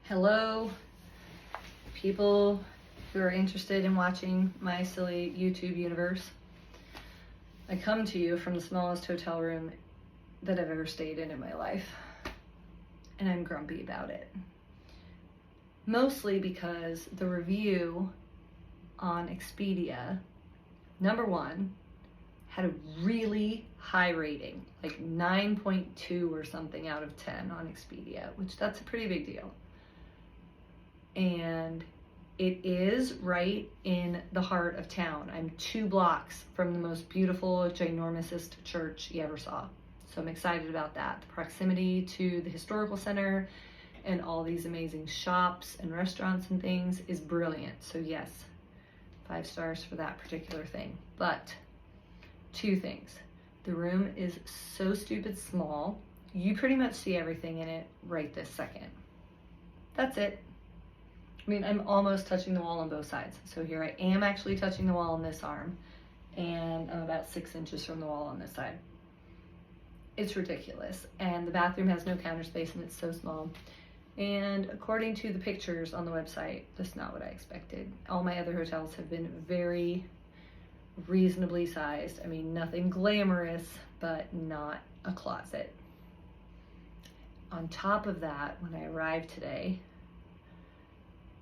Hello, people who are interested in watching my silly YouTube universe. I come to you from the smallest hotel room that I've ever stayed in my life, and I'm grumpy about it. Mostly because the review on Expedia, number one, had a really high rating, like 9.2 or something out of 10 on Expedia, which that's a pretty big deal. And it is right in the heart of town. I'm 2 blocks from the most beautiful, ginormousest church you ever saw. So I'm excited about that. The proximity to the historical center and all these amazing shops and restaurants and things is brilliant. So yes, 5 stars for that particular thing. But 2 things. The room is so stupid small. You pretty much see everything in it right this second. That's it. I mean, I'm almost touching the wall on both sides. So here I am actually touching the wall on this arm, and I'm about 6 inches from the wall on this side. It's ridiculous. And the bathroom has no counter space and it's so small. And according to the pictures on the website, that's not what I expected. All my other hotels have been very reasonably sized. I mean, nothing glamorous, but not a closet. On top of that, when I arrived today,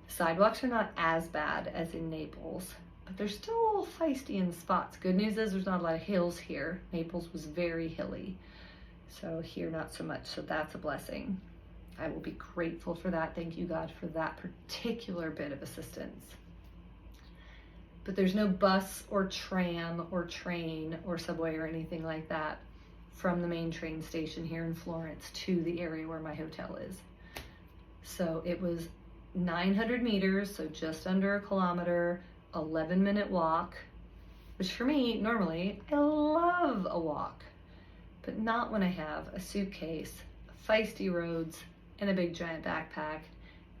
sidewalks are not as bad as in Naples, but they're still a little feisty in spots. Good news is there's not a lot of hills here. Naples was very hilly, so here not so much, so that's a blessing. I will be grateful for that. Thank you, God, for that particular bit of assistance. But there's no bus or tram or train or subway or anything like that from the main train station here in Florence to the area where my hotel is. So it was 900 meters, so just under a kilometer, 11-minute walk, which for me, normally, I love a walk, but not when I have a suitcase, feisty roads, and a big giant backpack,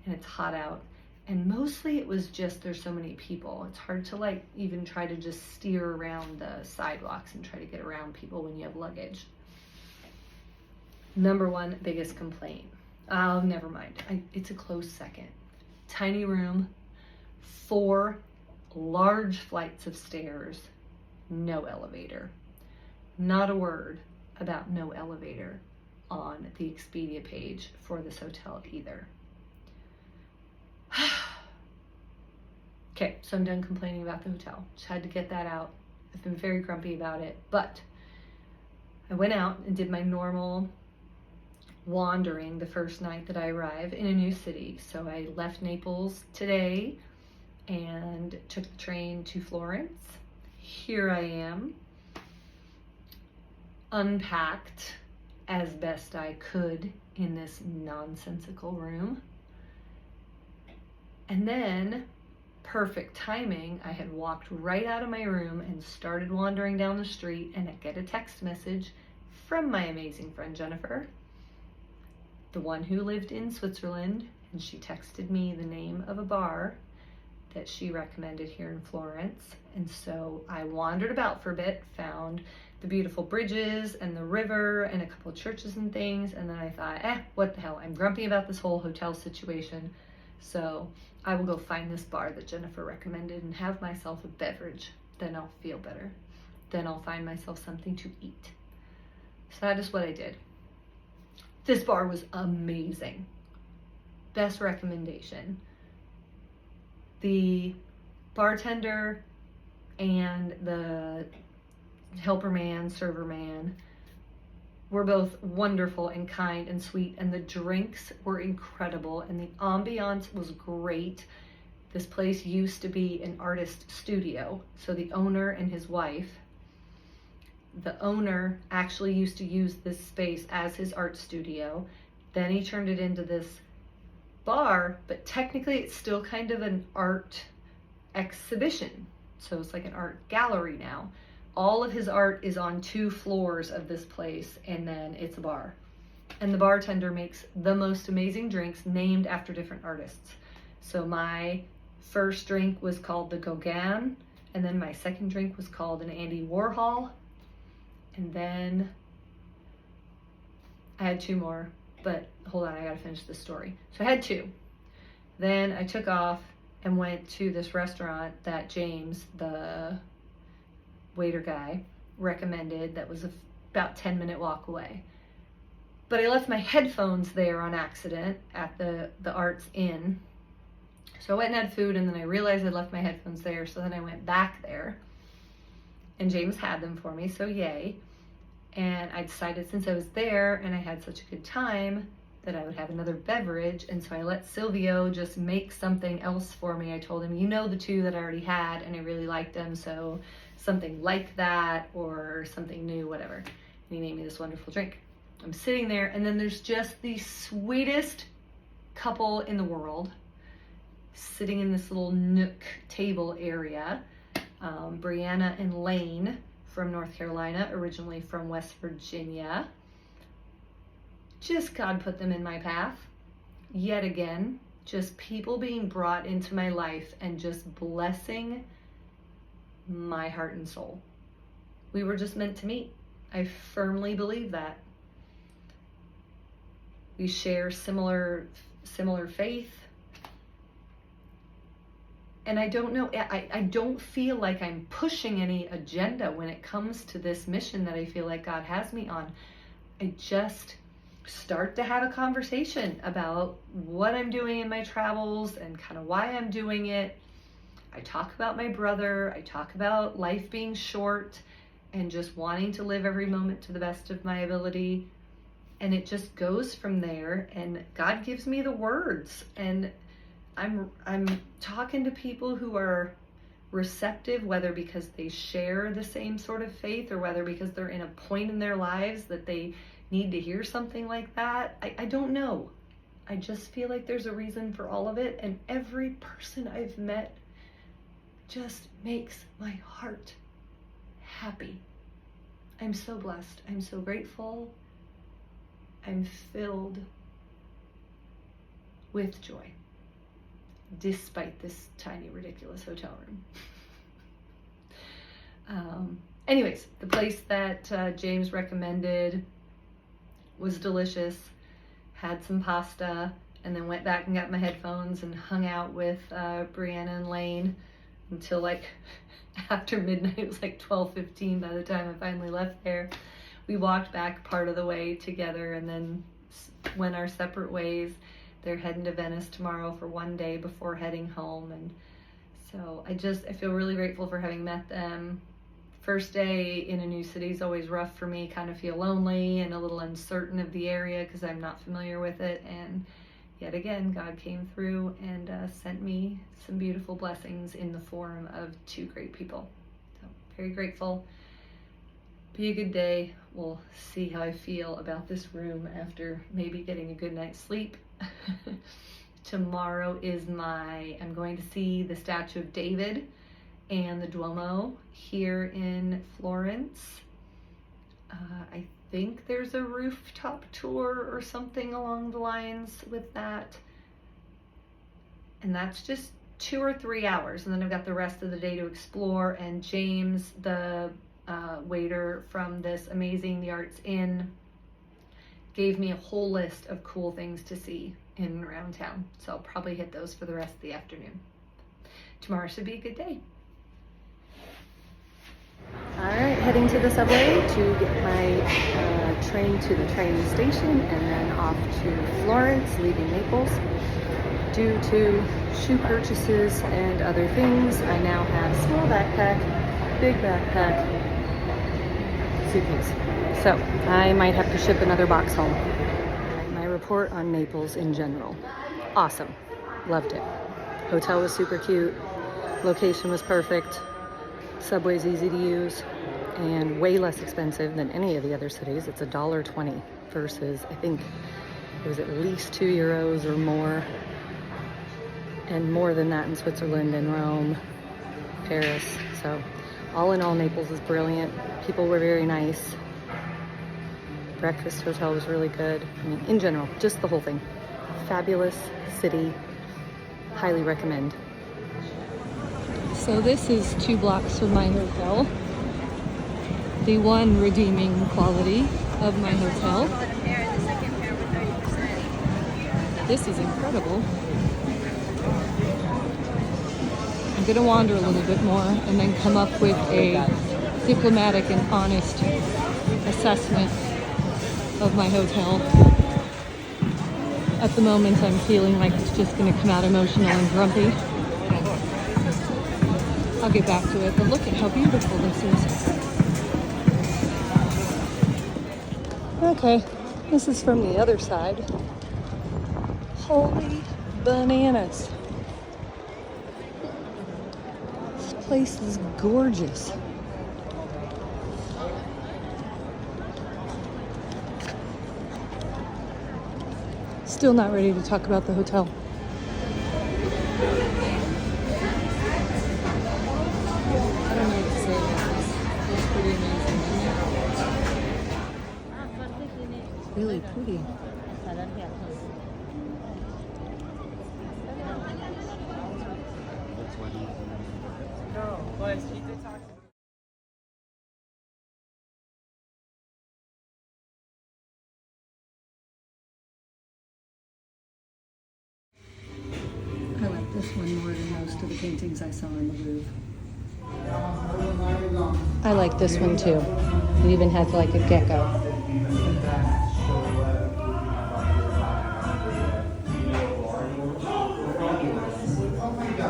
and it's hot out. And mostly it was just, there's so many people. It's hard to like even try to just steer around the sidewalks and try to get around people when you have luggage. Number one biggest complaint. Oh, never mind. It's a close second. Tiny room, 4 large flights of stairs, no elevator. Not a word about no elevator on the Expedia page for this hotel either. Okay, so I'm done complaining about the hotel. Just had to get that out. I've been very grumpy about it, but I went out and did my normal wandering the first night that I arrive in a new city. So I left Naples today and took the train to Florence. Here I am, unpacked as best I could in this nonsensical room. And then, perfect timing, I had walked right out of my room and started wandering down the street, and I get a text message from my amazing friend Jennifer, the one who lived in Switzerland, and she texted me the name of a bar that she recommended here in Florence. And so I wandered about for a bit, found the beautiful bridges and the river and a couple of churches and things, and then I thought, what the hell, I'm grumpy about this whole hotel situation, so I will go find this bar that Jennifer recommended and have myself a beverage. Then I'll feel better. Then I'll find myself something to eat. So that is what I did. This bar was amazing. Best recommendation. The bartender and the helper man, server man, were both wonderful and kind and sweet, and the drinks were incredible, and the ambiance was great. This place used to be an artist studio, so the owner and his wife, the owner actually used to use this space as his art studio. Then he turned it into this bar, but technically it's still kind of an art exhibition. So it's like an art gallery now. All of his art is on 2 floors of this place, and then it's a bar. And the bartender makes the most amazing drinks named after different artists. So my first drink was called the Gauguin, and then my second drink was called an Andy Warhol. And then I had 2 more, but hold on, I gotta finish this story. So I had 2. Then I took off and went to this restaurant that James, the waiter guy, recommended that was about 10-minute walk away. But I left my headphones there on accident at the Arts Inn. So I went and had food, and then I realized I left my headphones there, so then I went back there. And James had them for me, so yay. And I decided since I was there and I had such a good time that I would have another beverage, and so I let Silvio just make something else for me. I told him, you know, the two that I already had and I really liked them, so something like that or something new, whatever. And he made me this wonderful drink. I'm sitting there, and then there's just the sweetest couple in the world sitting in this little nook table area. Brianna and Lane from North Carolina, originally from West Virginia. Just God put them in my path. Yet again, just people being brought into my life and just blessing my heart and soul. We were just meant to meet. I firmly believe that. We share similar faith. And I don't know, I don't feel like I'm pushing any agenda when it comes to this mission that I feel like God has me on. I just start to have a conversation about what I'm doing in my travels and kind of why I'm doing it. I talk about my brother. I talk about life being short and just wanting to live every moment to the best of my ability. And it just goes from there, and God gives me the words, and I'm talking to people who are receptive, whether because they share the same sort of faith or whether because they're in a point in their lives that they need to hear something like that. I don't know. I just feel like there's a reason for all of it, and every person I've met just makes my heart happy. I'm so blessed. I'm so grateful. I'm filled with joy, despite this tiny, ridiculous hotel room. Anyways, the place that James recommended was delicious. Had some pasta, and then went back and got my headphones and hung out with Brianna and Lane until like after midnight. It was like 12:15 by the time I finally left there. We walked back part of the way together and then went our separate ways. They're heading to Venice tomorrow for one day before heading home. And so I feel really grateful for having met them. First day in a new city is always rough for me, kind of feel lonely and a little uncertain of the area because I'm not familiar with it. And yet again, God came through and sent me some beautiful blessings in the form of two great people. So very grateful. Be a good day. We'll see how I feel about this room after maybe getting a good night's sleep. Tomorrow is I'm going to see the Statue of David and the Duomo here in Florence. I think there's a rooftop tour or something along the lines with that. And that's just 2 or 3 hours. And then I've got the rest of the day to explore. And James, the waiter from this amazing The Arts Inn, gave me a whole list of cool things to see in and around town. So I'll probably hit those for the rest of the afternoon. Tomorrow should be a good day. All right, heading to the subway to get my train to the train station and then off to Florence, leaving Naples. Due to shoe purchases and other things, I now have small backpack, big backpack, suitcase. So I might have to ship another box home. My report on Naples in general. Awesome. Loved it. Hotel was super cute. Location was perfect. Subway's easy to use and way less expensive than any of the other cities. It's $1.20 versus I think it was at least €2 or more. And more than that in Switzerland and Rome, Paris. So all in all, Naples is brilliant. People were very nice. Breakfast hotel was really good. I mean, in general, just the whole thing. Fabulous city. Highly recommend. So this is 2 blocks from my hotel. The one redeeming quality of my hotel. This is incredible. I'm gonna wander a little bit more and then come up with a diplomatic and honest assessment of my hotel. At the moment, I'm feeling like it's just gonna come out emotional and grumpy. I'll get back to it, but look at how beautiful this is. Okay, this is from the other side. Holy bananas. This place is gorgeous. Still not ready to talk about the hotel. I don't know what to say about this. It's pretty amazing. It's really pretty. I like this one more than most of the paintings I saw in the Louvre. I like this one too. It even has like a gecko.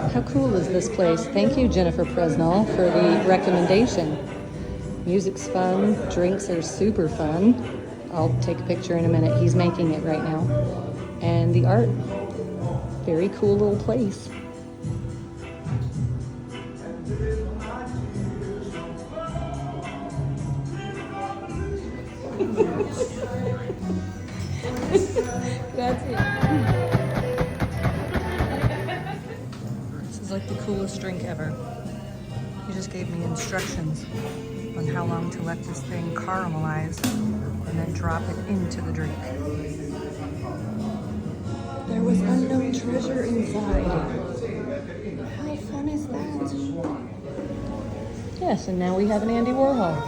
How cool is this place? Thank you, Jennifer Presnell, for the recommendation. Music's fun, drinks are super fun. I'll take a picture in a minute. He's making it right now. And the art, very cool little place. This is like the coolest drink ever. He just gave me instructions on how long to let this thing caramelize and then drop it into the drink. There was unknown treasure inside. How fun is that? Yes, and now we have an Andy Warhol.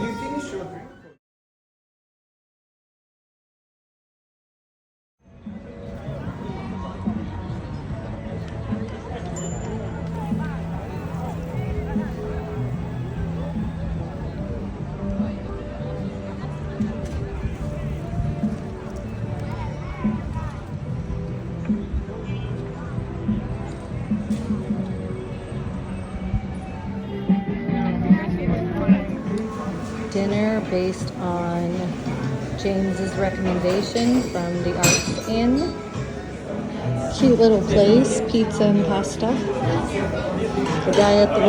Dinner based on James's recommendation from the Arts Inn. Cute little place, pizza and pasta. The guy at the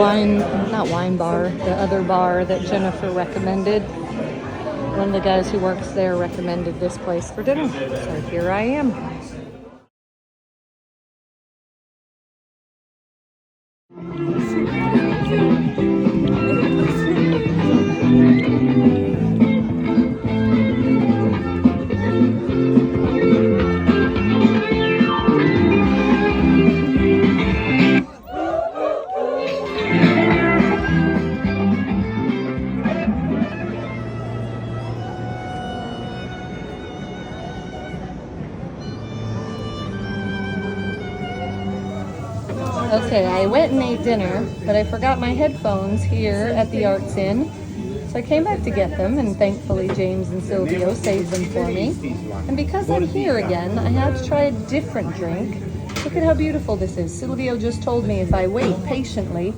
not wine bar, the other bar that Jennifer recommended. One of the guys who works there recommended this place for dinner. So here I am. Okay, I went and ate dinner, but I forgot my headphones here at the Arts Inn. So I came back to get them, and thankfully James and Silvio saved them for me. And because I'm here again, I had to try a different drink. Look at how beautiful this is. Silvio just told me if I wait patiently,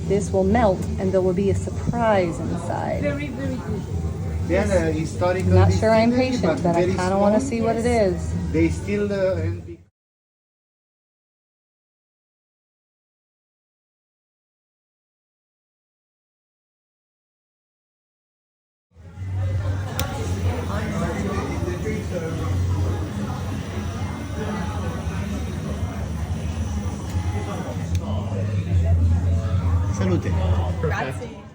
this will melt and there will be a surprise inside. Very, very good. I'm not sure I'm patient, but I kind of want to see what it is. They still Salute. Grazie.